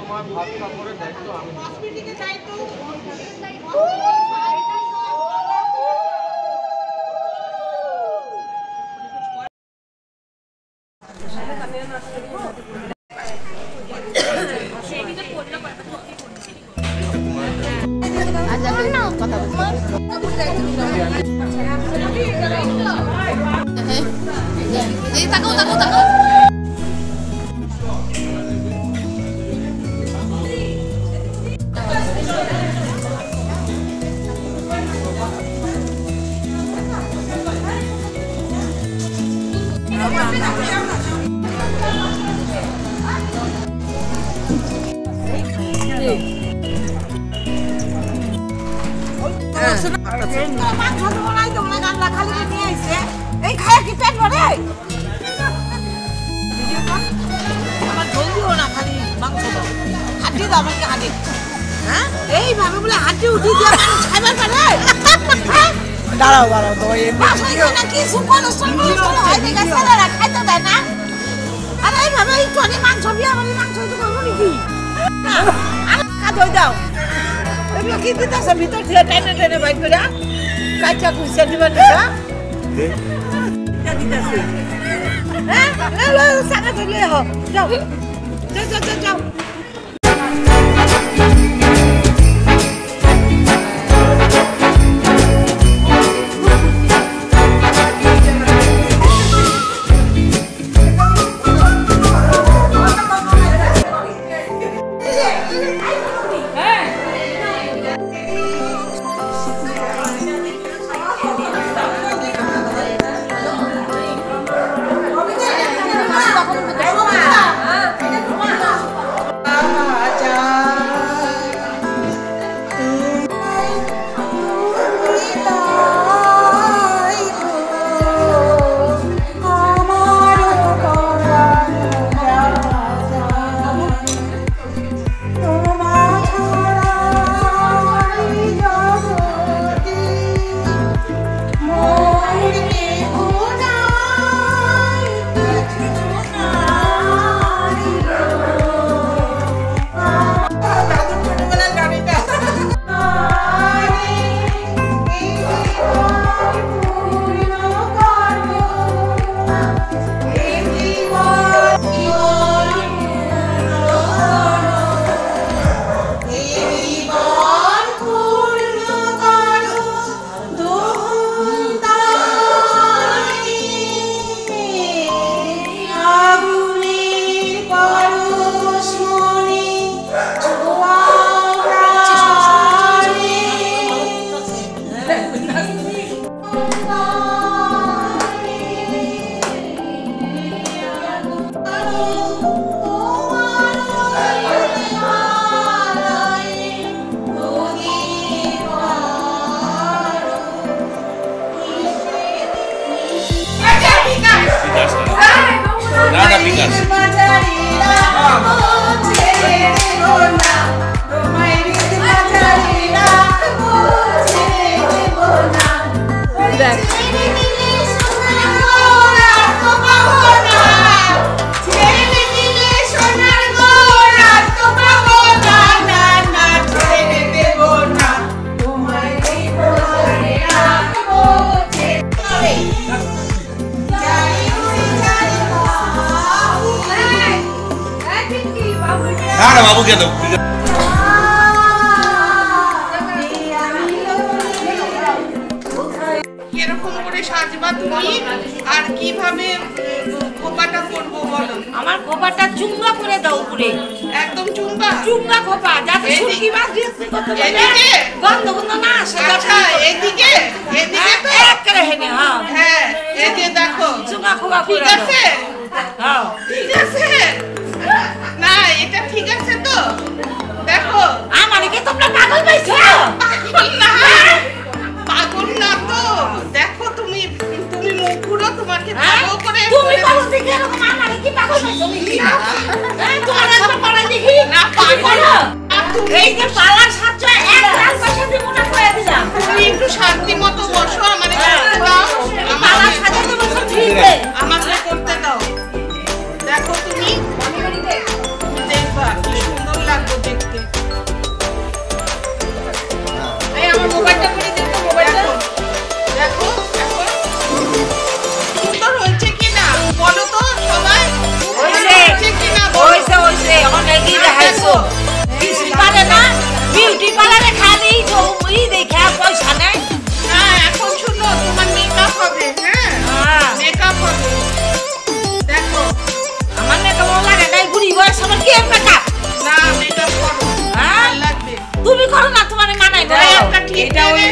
তোমার ভাত কাপড়ের দায়িত্ব আমি হসপিটালে যাই তো দাঁড়াও দাঁড়াও তো কিছু খাইতে দেয় না আর এইভাবে একটু মাংস দিয়ে আমার মাংস করবো নাকি দাও এগুলো কি দিতেছে ভিতর থেকে টেনে টেনে বাইক করে কাঁচা কুচা দিবেন দিতেছে হ্যাঁ সাকা ধরলে যাও যাও যাও যাও বাবু কে দাও এরকম করে সাজবা তুমি আর কিভাবে খোপাটা করব বলো আমার খোপাটা চুম্বা করে দাও উপরে একদম চুম্বা চুম্বা খোপা যাতে শুটকি মাছ দিয়ে করতে পারে এদিকে গন্ধ গন্ধ না আসে আচ্ছা এদিকে এদিকে তো এক করে হেনে হ্যাঁ এই যে দেখো চুম্বা খোপা ঠিক আছে হ্যাঁ ঠিক আছে না এটা ঠিক আছে তো দেখো আমারে কি তোমরা পাগল পাইছো না পাগল না তো দেখো তুমি মুখগুলো তোমাকে ভালো করে তুমি পাগল দেখে এরকম আমারে কি পাগল পাইছো তোমার একটা পাড়া দেখি না পাগল এই যে পালার সাথে এক লাখ পয়সা দিব না কইয়া দিলাম তুমি একটু শান্তি মতো বসো আমারে করতে দাও পালার সাথে তো বসো ঠিক আছে আমাকে করতে দাও দেখো তুমি দেখবা রে অনেক ই দেখাইছো কিছু পারে না বিউটি পার্লারে খালি ই দেখা পয়সা নেই হ্যাঁ এখন শুনো তোমার মেকআপ হবে হ্যাঁ মেকআপ হবে দেখো আমার মেকআপ লাগে নাই বুড়ি বয়স আমার কি মেকআপ না মেকআপ করো হ্যাঁ লাগবে তুমি করো না তোমার মানাই না একটা ঠিক এটা ওই